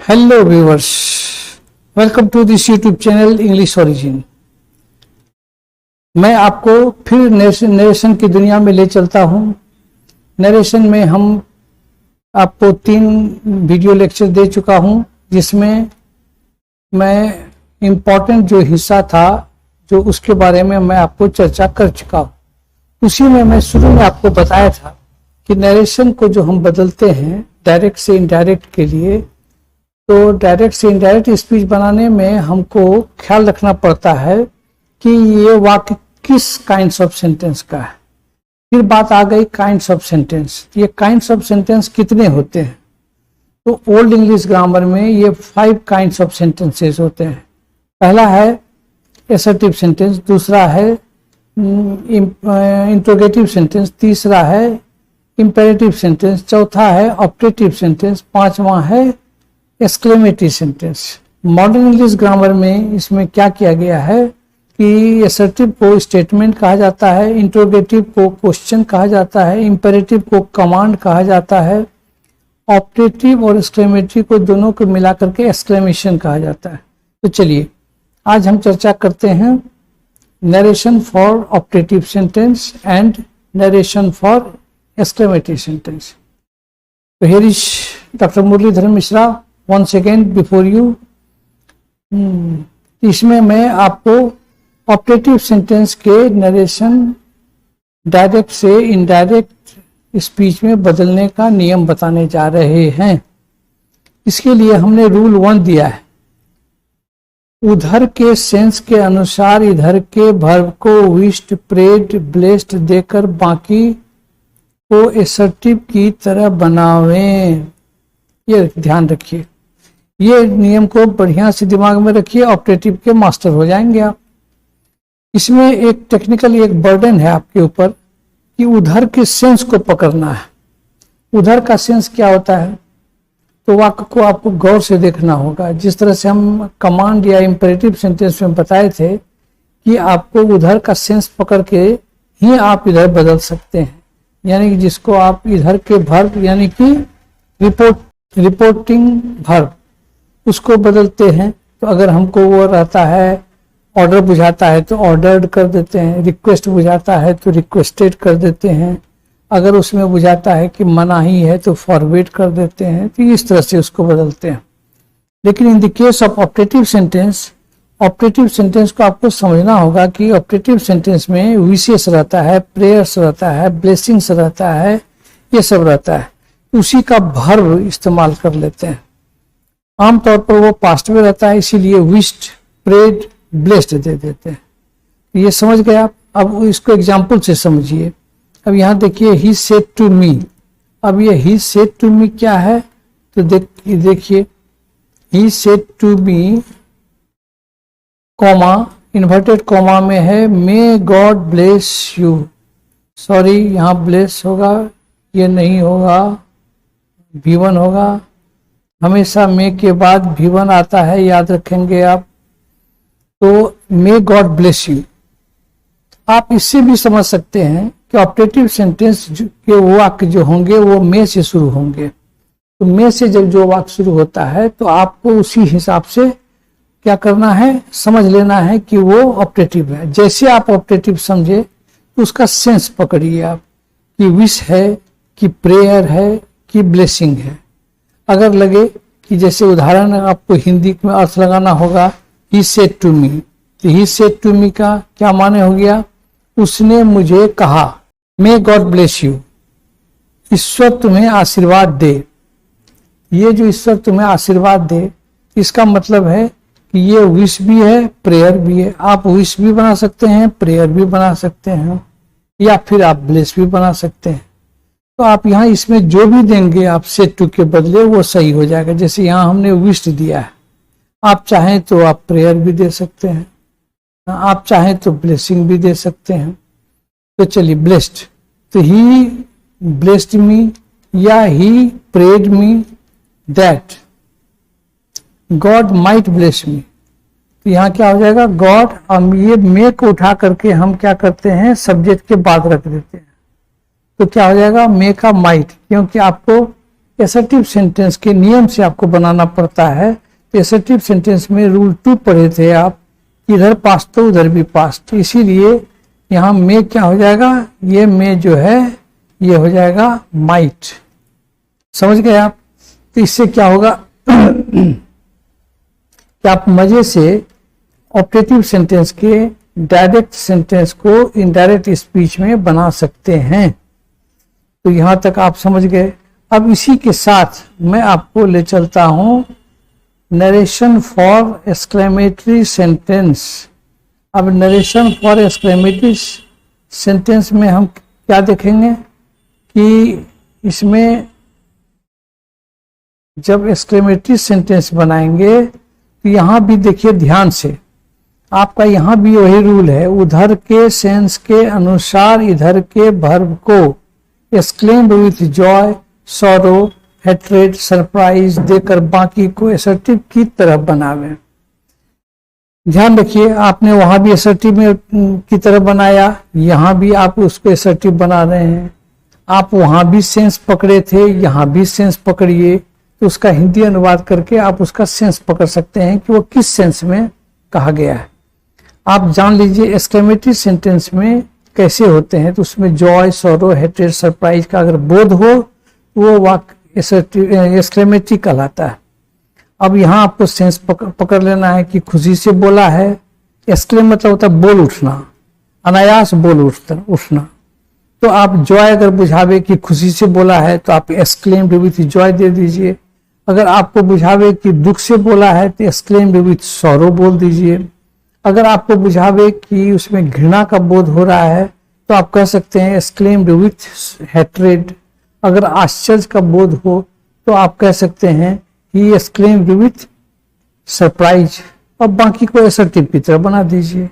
Hello viewers, welcome to this YouTube channel English origin. मैं आपको फिर नरेशन की दुनिया में ले चलता हूं। नरेशन में हम आपको 3 वीडियो लेक्चर दे चुका हूं, जिसमें मैं इम्पोर्टेंट जो हिस्सा था जो उसके बारे में मैं आपको चर्चा कर चुका हूं। उसी में मैं शुरू में आपको बताया था कि नरेशन को जो हम बदलते हैं डायरेक्ट से इनडायरेक्ट के लिए, तो डायरेक्ट से इनडायरेक्ट स्पीच बनाने में हमको ख्याल रखना पड़ता है कि ये वाक्य किस काइंड्स ऑफ सेंटेंस का है। फिर बात आ गई काइंड्स ऑफ सेंटेंस। ये काइंड्स ऑफ सेंटेंस कितने होते हैं? तो ओल्ड इंग्लिश ग्रामर में ये 5 काइंड्स ऑफ सेंटेंसेस होते हैं। पहला है असर्टिव सेंटेंस, दूसरा है इंट्रोगेटिव सेंटेंस, तीसरा है इंपेरेटिव सेंटेंस, चौथा है ऑप्टेटिव सेंटेंस, पांचवा है exclamatory sentence. Modern English grammar में इसमें क्या किया गया है कि असर्टिव को स्टेटमेंट कहा जाता है, इंट्रोगेटिव को क्वेश्चन कहा जाता है, इंपेरेटिव को कमांड कहा जाता है, ऑप्टेटिव और एक्सक्लेमेटरी को दोनों को मिलाकर के एक्सक्लेमेशन कहा जाता है। तो चलिए आज हम चर्चा करते हैं narration for optative sentence and narration for exclamatory sentence. तो here is doctor Murlidhar Mishra once again before you। इसमें मैं आपको ऑप्टेटिव सेंटेंस के नरेशन डायरेक्ट से इनडायरेक्ट स्पीच में बदलने का नियम बताने जा रहे हैं। इसके लिए हमने रूल 1 दिया है। उधर के सेंस के अनुसार इधर के वर्ब को विश्ड, प्रेड, ब्लेस्ड देकर बाकी को असर्टिव की तरह बनावें। ये ध्यान रखिए, ये नियम को बढ़िया से दिमाग में रखिए, ऑप्टेटिव के मास्टर हो जाएंगे आप। इसमें एक टेक्निकल एक बर्डन है आपके ऊपर कि उधर के सेंस को पकड़ना है। उधर का सेंस क्या होता है, तो वाक्य को आपको गौर से देखना होगा। जिस तरह से हम कमांड या इंपेरेटिव सेंटेंस में बताए थे कि आपको उधर का सेंस पकड़ के ही आप इधर बदल सकते हैं, यानी कि जिसको आप इधर के वर्ब यानी कि रिपोर्टिंग वर्ब उसको बदलते हैं। तो अगर हमको वो रहता है ऑर्डर बुझाता है तो ऑर्डर्ड कर देते हैं, रिक्वेस्ट बुझाता है तो रिक्वेस्टेड कर देते हैं, अगर उसमें बुझाता है कि मनाही है तो फॉरवर्ड कर देते हैं। तो इस तरह से उसको बदलते हैं। लेकिन in the case of optative sentence को आपको समझना होगा कि ऑप्टेटिव सेंटेंस में विशेष रहता है, प्रेयर्स रहता है, ब्लेसिंग्स रहता है, ये सब रहता है। उसी का वर्ब इस्तेमाल कर लेते हैं। आमतौर पर वो पास्ट में रहता है, इसीलिए विश्ड, प्रेड, ब्लेस्ड दे देते हैं। ये समझ गए आप। अब इसको एग्जाम्पल से समझिए। अब यहाँ देखिए ही सेड टू मी। अब ये ही सेड टू मी क्या है, तो देखिए he said to me comma inverted comma में है may God bless you. Sorry, यहाँ ब्लेस होगा, ये नहीं होगा, V1 होगा। हमेशा मे के बाद V1 आता है, याद रखेंगे आप। तो मे गॉड ब्लेस यू। आप इससे भी समझ सकते हैं कि ऑप्टेटिव सेंटेंस के वाक्य जो होंगे वो मे से शुरू होंगे। तो मे से जब जो वाक्य शुरू होता है तो आपको उसी हिसाब से क्या करना है, समझ लेना है कि वो ऑप्टेटिव है। जैसे आप ऑप्टेटिव समझे तो उसका सेंस पकड़िए आप कि विश है कि प्रेयर है कि ब्लेसिंग है। अगर लगे कि जैसे उदाहरण आपको हिंदी में अर्थ लगाना होगा ही सेड टू मी, तो ही सेड टू मी का क्या माने हो गया, उसने मुझे कहा। मे गॉड ब्लेस यू, ईश्वर तुम्हें आशीर्वाद दे। ये जो ईश्वर तुम्हें आशीर्वाद दे, इसका मतलब है कि ये विश भी है, प्रेयर भी है। आप विश भी बना सकते हैं, प्रेयर भी बना सकते हैं, या फिर आप ब्लेस भी बना सकते हैं। तो आप यहाँ इसमें जो भी देंगे आप सेड टू के बदले वो सही हो जाएगा। जैसे यहाँ हमने विश दिया है, आप चाहें तो आप प्रेयर भी दे सकते हैं, आप चाहें तो ब्लेसिंग भी दे सकते हैं। तो चलिए ब्लेस्ड, तो ही ब्लेस्ड मी या he prayed me that God might bless me. तो यहाँ क्या हो जाएगा, गॉड, हम ये मे को उठा करके हम क्या करते हैं, सब्जेक्ट के बाद रख देते हैं। तो क्या हो जाएगा, मे का माइट, क्योंकि आपको एसर्टिव सेंटेंस के नियम से आपको बनाना पड़ता है। तो एसर्टिव सेंटेंस में रूल 2 पढ़े थे आप, इधर पास्ट तो उधर भी पास्ट, इसीलिए यहाँ में क्या हो जाएगा, ये में जो है ये हो जाएगा माइट। समझ गए आप? तो इससे क्या होगा कि आप मजे से ऑपरेटिव सेंटेंस के डायरेक्ट सेंटेंस को इनडायरेक्ट स्पीच में बना सकते हैं। तो यहां तक आप समझ गए। अब इसी के साथ मैं आपको ले चलता हूं नरेशन फॉर एक्सक्लेमेटरी सेंटेंस। अब नरेशन फॉर एक्सक्लेमेटरी सेंटेंस में हम क्या देखेंगे कि इसमें जब एक्सक्लेमेटरी सेंटेंस बनाएंगे तो यहां भी देखिए ध्यान से, आपका यहां भी वही रूल है, उधर के सेंस के अनुसार इधर के वर्ब को exclaimed with Joy, sorrow, hatred, surprise देकर बाकी को असर्टिव की तरह बनावे। ध्यान रखिए, आपने वहां भी असर्टिव में की तरह बनाया, यहां भी आप उसको असर्टिव बना रहे हैं। आप वहां भी सेंस पकड़े थे, यहां भी सेंस पकड़िए, तो उसका हिंदी अनुवाद करके आप उसका सेंस पकड़ सकते हैं कि वो किस सेंस में कहा गया है। आप जान लीजिए एक्सक्लेमेटरी सेंटेंस में कैसे होते हैं। तो उसमें जॉय, सॉरो, हेट्रेड, सरप्राइज का अगर बोध हो वो वाक्य एक्सक्लेमेटरी कहलाता है। अब यहाँ आपको सेंस पकड़ लेना है कि खुशी से बोला है। एक्सक्लेम मतलब होता है बोल उठना, अनायास बोल उठना। तो आप जॉय अगर बुझावे कि खुशी से बोला है तो आप एक्सक्लेम्ड विथ जॉय दे दीजिए। अगर आपको बुझावे कि दुख से बोला है तो एक्सक्लेम्ड विथ सॉरो बोल दीजिए। अगर आपको बुझावे कि उसमें घृणा का बोध हो रहा है तो आप कह सकते हैं एक्सक्लेम्ड विथ हेट्रेड। अगर आश्चर्य का बोध हो तो आप कह सकते हैं कि एक्सक्लेम्ड विथ सरप्राइज। अब बाकी को असर्टिव की तरह बना दीजिए।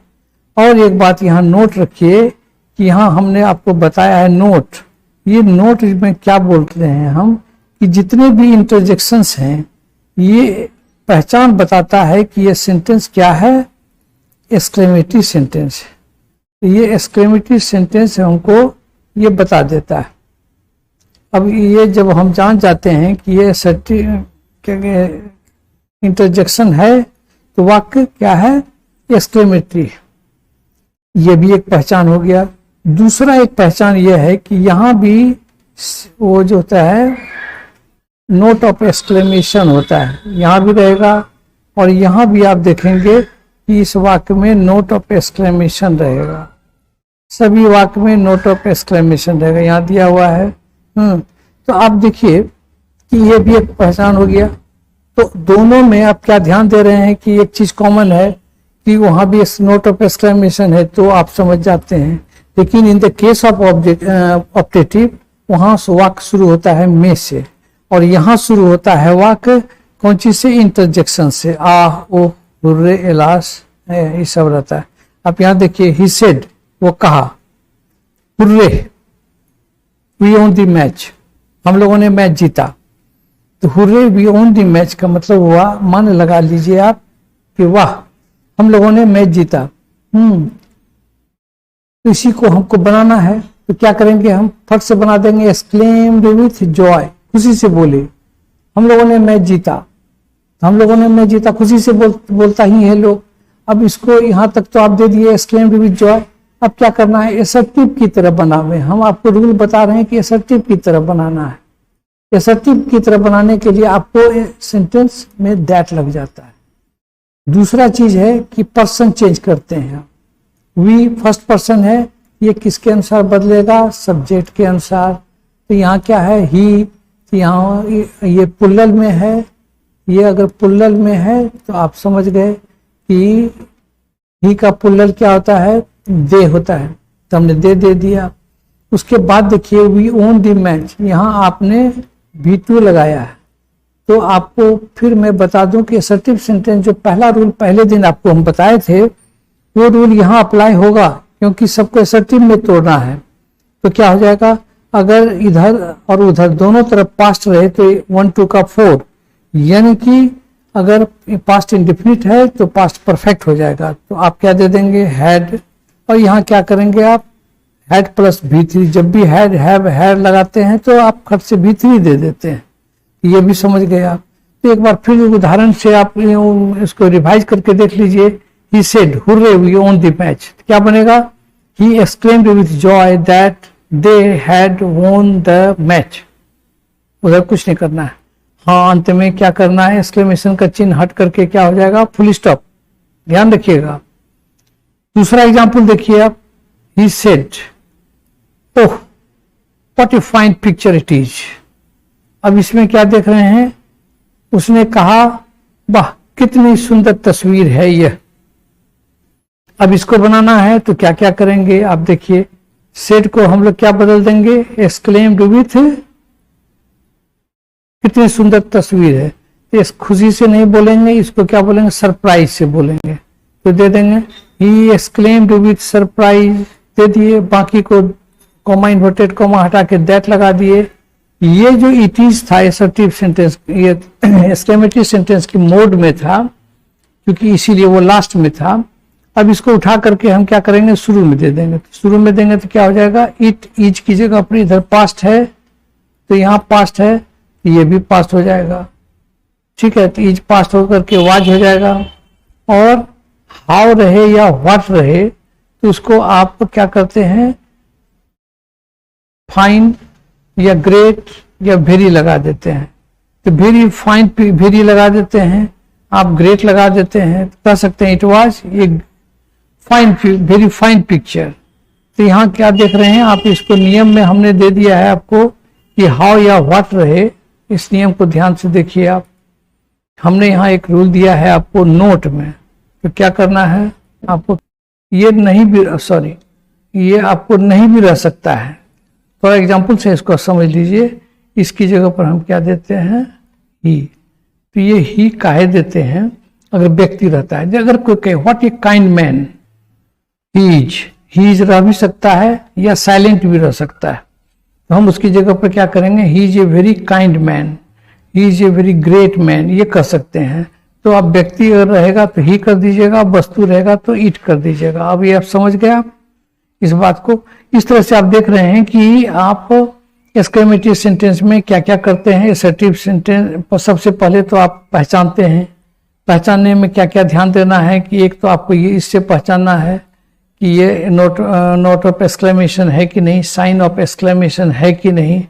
और एक बात यहाँ नोट रखिए कि यहाँ हमने आपको बताया है नोट। ये नोट में क्या बोलते हैं हम कि जितने भी इंटरजेक्शंस हैं ये पहचान बताता है कि ये सेंटेंस क्या है, एक्सक्लेमेटरी सेंटेंस है। ये एक्सक्लेमेटरी सेंटेंस हमको ये बता देता है। अब ये जब हम जान जाते हैं कि ये इंटरजेक्शन है तो वाक्य क्या है, एक्सक्लेमेटरी। ये भी एक पहचान हो गया। दूसरा एक पहचान यह है कि यहाँ भी वो जो होता है नोट ऑफ एक्सक्लेमेशन होता है, यहाँ भी रहेगा। और यहाँ भी आप देखेंगे कि इस वाक्य में नोट ऑफ एक्सक्लेमेशन रहेगा। सभी वाक्य में नोट ऑफ एक्सक्लेमेशन रहेगा, यहाँ दिया हुआ है। तो आप देखिए कि ये भी एक पहचान हो गया। तो दोनों में आप क्या ध्यान दे रहे हैं कि एक चीज कॉमन है कि वहां भी नोट ऑफ एक्सक्लेमेशन है, तो आप समझ जाते हैं। लेकिन in the case of objective वहां वाक्य शुरू होता है में से, और यहाँ शुरू होता है वाक्य कौन चीज से, इंटरजेक्शन से। आह, ओ, हुर्रे, एलास, ये सब रहता है। आप यहाँ देखिए, ही सेड, वो कहा, hurray, we won the match, हम लोगों ने मैच जीता। तो hurray we won the match का मतलब हुआ, मान लगा लीजिए आप कि वाह हम लोगों ने मैच जीता। तो इसी को हमको बनाना है। तो क्या करेंगे, हम फट से बना देंगे एक्सक्लेम्ड विथ जॉय, खुशी से बोले हम लोगों ने मैच जीता। तो हम लोगों ने मैच जीता खुशी से बोलता ही है लोग। अब इसको यहाँ तक तो आप दे दिए एक्सक्लेम्ड विथ जॉय। अब क्या करना है, असर्टिव की तरह बनावे। हम आपको रूल बता रहे हैं कि असर्टिव की तरह बनाना है। असर्टिव की तरह बनाने के लिए आपको सेंटेंस में दैट लग जाता है। दूसरा चीज है कि पर्सन चेंज करते हैं। वी फर्स्ट पर्सन है, ये किसके अनुसार बदलेगा, सब्जेक्ट के अनुसार। तो यहाँ क्या है, ही, तो यहाँ ये पुल्लल में है। ये अगर पुल्लल में है तो आप समझ गए कि ही का पुल्लल क्या होता है, दे होता है। तो हमने दे दिया। उसके बाद देखिए वी ओन द मैच, यहाँ आपने V2 लगाया है। तो आपको फिर मैं बता दूं कि असर्टिव सेंटेंस जो पहला रूल पहले दिन आपको हम बताए थे वो रूल यहाँ अप्लाई होगा, क्योंकि सबको असर्टिव में तोड़ना है। तो क्या हो जाएगा, अगर इधर और उधर दोनों तरफ पास्ट रहे तो 1 2 का 4, यानी कि अगर पास्ट इंडेफिनिट है तो पास्ट परफेक्ट हो जाएगा। तो आप क्या दे देंगे, हैड। और यहाँ क्या करेंगे आप, हैड प्लस V3। जब भी हैड, हैव, हैड लगाते हैं तो आप खट से V3 दे देते हैं। ये भी समझ गए आप। तो एक बार फिर उदाहरण से आप इसको रिवाइज करके देख लीजिए। He said hurray we won the match, क्या बनेगा? He exclaimed with joy that they had won the match. उधर कुछ नहीं करना है। हाँ, अंत में क्या करना है? एक्सक्लेमेशन का चिन्ह हट करके क्या हो जाएगा? Full stop. ध्यान रखिएगा। दूसरा एग्जाम्पल देखिए आप। He said oh what a fine picture it is. अब इसमें क्या देख रहे हैं? उसने कहा वाह कितनी सुंदर तस्वीर है यह। अब इसको बनाना है तो क्या क्या करेंगे आप देखिए। सेड को हम लोग क्या बदल देंगे? एक्सक्लेम्ड विथ कितनी सुंदर तस्वीर है। तो इस खुशी से नहीं बोलेंगे, इसको क्या बोलेंगे? सरप्राइज से बोलेंगे। तो दे देंगे ही एक्सक्लेम्ड विथ सरप्राइज, दे दिए। बाकी को कॉमा इन्वर्टेड कॉमा हटा के दैट लगा दिए। ये जो इट इज था एसर्टिव सेंटेंस, ये एक्सक्लेमेटरी सेंटेंस की मोड में था, क्योंकि इसीलिए वो लास्ट में था। अब इसको उठा करके हम क्या करेंगे? शुरू में दे देंगे। तो शुरू में देंगे तो क्या हो जाएगा? इट इज की जगह पर इधर पास्ट है तो यहाँ पास्ट है, ये भी पास्ट हो जाएगा। ठीक है, तो इज पास्ट होकर के वाज हो जाएगा। और हाउ रहे या व्हाट रहे तो उसको आप क्या करते हैं? फाइन या ग्रेट या वेरी लगा देते हैं। तो वेरी फाइन वेरी लगा देते हैं, आप ग्रेट लगा देते हैं, तो कह सकते हैं इट वाज ये फाइन वेरी फाइन पिक्चर। तो यहाँ क्या देख रहे हैं आप? इसको नियम में हमने दे दिया है आपको कि हाउ या व्हाट रहे। इस नियम को ध्यान से देखिए आप। हमने यहाँ एक रूल दिया है आपको नोट में। तो क्या करना है आपको? ये नहीं भी ये आपको नहीं भी रह सकता है। थोड़ा एग्जाम्पल से इसको समझ लीजिए। इसकी जगह पर हम क्या देते हैं? ही। तो ये ही काहे देते हैं? अगर व्यक्ति रहता है, अगर कोई कहे what a kind man, he is रह भी सकता है या साइलेंट भी रह सकता है। तो हम उसकी जगह पर क्या करेंगे? He is a very kind man, he is a very great man, ये कर सकते हैं। तो अब व्यक्ति अगर रहेगा तो ही कर दीजिएगा, वस्तु रहेगा तो इट कर दीजिएगा। अब ये आप समझ गए आप इस बात को। इस तरह से आप देख रहे हैं कि आप एक्सक्लेमेटरी सेंटेंस में क्या क्या करते हैं। असर्टिव सेंटेंस सबसे पहले तो आप पहचानते हैं। पहचानने में क्या क्या ध्यान देना है कि एक तो आपको ये इससे पहचानना है कि ये नोट ऑफ एक्सक्लेमेशन है कि नहीं, साइन ऑफ एक्सक्लेमेशन है कि नहीं।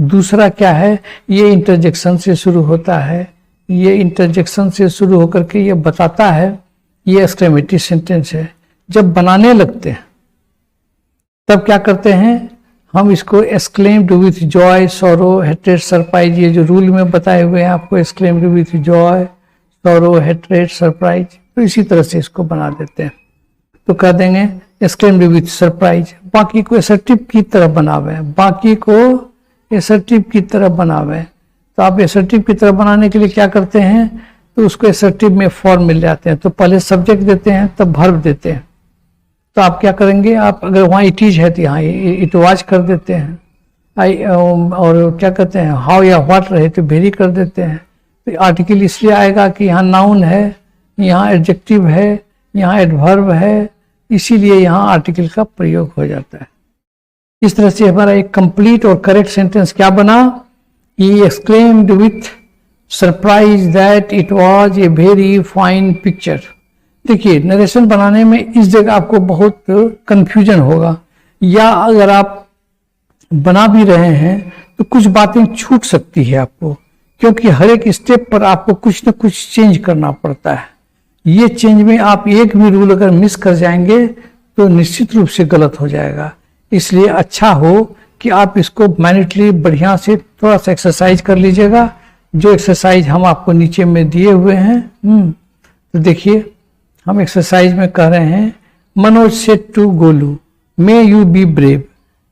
दूसरा क्या है? ये इंटरजेक्शन से शुरू होता है। ये इंटरजेक्शन से शुरू होकर के ये बताता है ये एक्सक्लेमेटरी सेंटेंस है। जब बनाने लगते हैं तब क्या करते हैं? हम इसको exclaimed with Joy, sorrow, hatred, surprise, ये जो रूल में बताए हुए हैं आपको, exclaimed with Joy, sorrow, hatred, surprise, तो इसी तरह से इसको बना देते हैं। तो कह देंगे एक्सक्लेम्ड विथ सरप्राइज। बाकी को असर्टिव की तरह बनावे, बाकी को असर्टिव की तरह बनावे। तो आप असर्टिव की तरह बनाने के लिए क्या करते हैं? तो उसको असर्टिव में फॉर्म मिल जाते हैं। तो पहले सब्जेक्ट देते हैं तब वर्ब देते हैं। तो आप क्या करेंगे? आप अगर वहाँ इट इज है तो यहाँ इट वाज कर देते हैं। और क्या कहते हैं? हाउ या व्हाट रहे तो वेरी कर देते हैं। तो आर्टिकल इसलिए आएगा कि यहाँ नाउन है, यहाँ एडजेक्टिव है, यहाँ एडवर्ब है, इसीलिए यहाँ आर्टिकल का प्रयोग हो जाता है। इस तरह से हमारा एक कंप्लीट और करेक्ट सेंटेंस क्या बना? He exclaimed with surprise that it was a very fine picture। देखिए, नरेशन बनाने में इस जगह आपको बहुत कंफ्यूजन होगा, या अगर आप बना भी रहे हैं तो कुछ बातें छूट सकती है आपको, क्योंकि हर एक स्टेप पर आपको कुछ न कुछ चेंज करना पड़ता है। ये चेंज में आप एक भी रूल अगर मिस कर जाएंगे तो निश्चित रूप से गलत हो जाएगा। इसलिए अच्छा हो कि आप इसको मैनेटली बढ़िया से थोड़ा सा एक्सरसाइज कर लीजिएगा, जो एक्सरसाइज हम आपको नीचे में दिए हुए हैं। तो देखिए, हम एक्सरसाइज में कह रहे हैं Manoj said to Golu may you be brave.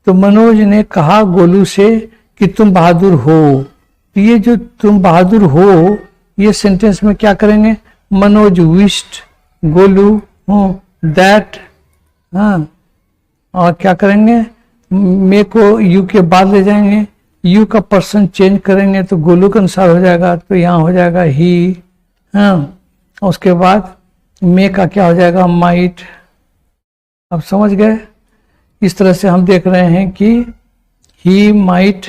तो मनोज ने कहा गोलू से कि तुम बहादुर हो। तो ये जो तुम बहादुर हो, ये सेंटेंस में क्या करेंगे? मनोज विश्ड गोलू दैट, हाँ, और क्या करेंगे? मे को यू के बाद ले जाएंगे, यू का पर्सन चेंज करेंगे तो गोलू के अनुसार हो जाएगा। तो यहाँ हो जाएगा ही, हाँ, उसके बाद मे का क्या हो जाएगा? माइट। अब समझ गए? इस तरह से हम देख रहे हैं कि ही माइट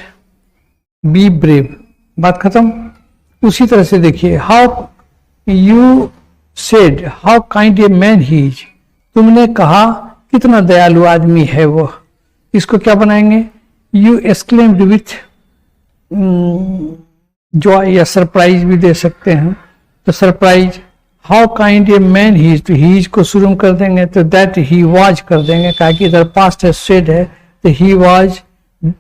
बी ब्रेव। बात खत्म। उसी तरह से देखिए, how you said how kind a man he is, तुमने कहा कितना दयालु आदमी है वो। इसको क्या बनाएंगे, यू एक्सक्लेम्ड विथ जॉय या सरप्राइज भी दे सकते हैं। तो surprise, how kind a man he is, तो ही इज को शुरू कर देंगे तो दैट ही वाज कर देंगे, कहा कि इधर पास्ट है, सेड है तो ही वाज,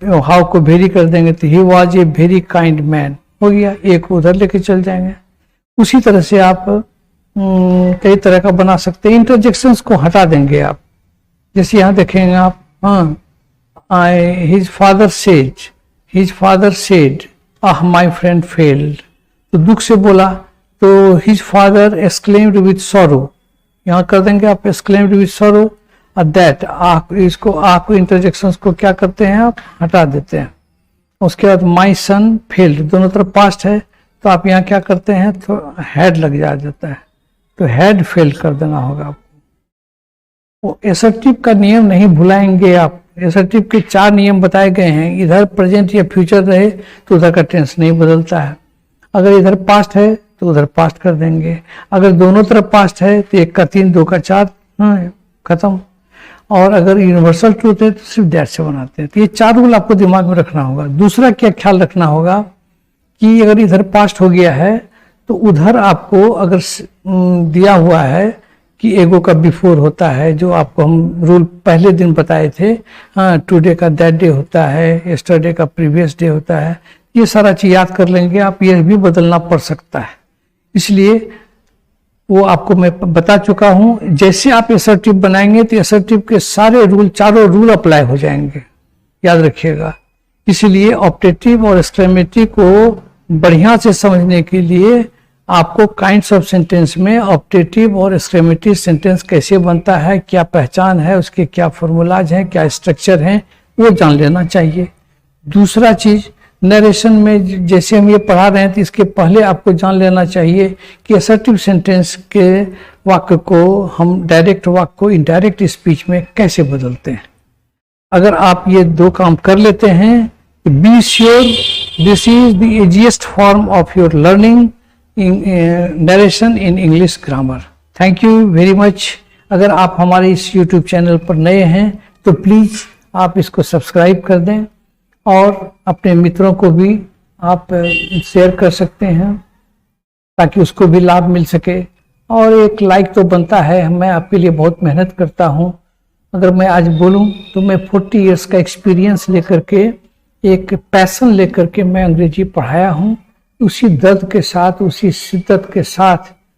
हाउ को वेरी कर देंगे तो he was a very kind man, हो गया। एक उधर लेके चल जाएंगे। उसी तरह से आप कई तरह का बना सकते हैं। इंटरजेक्शंस को हटा देंगे आप, जैसे यहां देखेंगे आप, हाँ, his father said my friend failed, तो दुख से बोला तो his father exclaimed with sorrow, यहाँ कर देंगे आप एक्सक्लेम्ड विथ सॉरो। और दैट इसको को इंटरजेक्शंस को क्या करते हैं आप, हटा देते हैं। उसके बाद माई सन फेल्ड, दोनों तरफ पास्ट है तो आप यहाँ क्या करते हैं, तो हैड लग जाता है, तो हैड फेल्ड कर देना होगा आपको। वो एसर्टिव का नियम नहीं भुलाएंगे आप। एसर्टिव के 4 नियम बताए गए हैं। इधर प्रेजेंट या फ्यूचर रहे तो उधर का टेंस नहीं बदलता है। अगर इधर पास्ट है तो उधर पास्ट कर देंगे। अगर दोनों तरफ पास्ट है तो 1 का 3, 2 का 4, खत्म। और अगर यूनिवर्सल ट्रूथ है तो सिर्फ दैट से बनाते हैं। तो ये 4 रूल आपको दिमाग में रखना होगा। दूसरा क्या ख्याल रखना होगा कि अगर इधर पास्ट हो गया है तो उधर आपको अगर दिया हुआ है कि एगो का बिफोर होता है, जो आपको हम रूल पहले दिन बताए थे, हाँ, टुडे का दैट डे होता है, यस्टरडे का प्रीवियस डे होता है, ये सारा चीज याद कर लेंगे आप। ये भी बदलना पड़ सकता है, इसलिए वो आपको मैं बता चुका हूं। जैसे आप असर्टिव बनाएंगे तो असर्टिव के सारे रूल, 4 रूल अप्लाई हो जाएंगे, याद रखिएगा। इसलिए ऑप्टेटिव और एक्सक्लेमेटिव को बढ़िया से समझने के लिए आपको काइंड्स ऑफ सेंटेंस में ऑप्टेटिव और एक्सक्लेमेटिव सेंटेंस कैसे बनता है, क्या पहचान है, उसके क्या फॉर्मूलाज हैं, क्या स्ट्रक्चर हैं, वो जान लेना चाहिए। दूसरा चीज, नरेशन में जैसे हम ये पढ़ा रहे हैं तो इसके पहले आपको जान लेना चाहिए कि असर्टिव सेंटेंस के वाक्य को हम डायरेक्ट वाक्य को इनडायरेक्ट स्पीच में कैसे बदलते हैं। अगर आप ये 2 काम कर लेते हैं, be sure this is the easiest form of your learning narration in English grammar. Thank you very much. अगर आप हमारे इस YouTube चैनल पर नए हैं तो प्लीज़ आप इसको सब्सक्राइब कर दें और अपने मित्रों को भी आप शेयर कर सकते हैं ताकि उसको भी लाभ मिल सके। और एक लाइक तो बनता है, मैं आपके लिए बहुत मेहनत करता हूं। अगर मैं आज बोलूं तो मैं 40 इयर्स का एक्सपीरियंस लेकर के, एक पैशन लेकर के मैं अंग्रेजी पढ़ाया हूं। उसी दर्द के साथ, उसी शिद्दत के साथ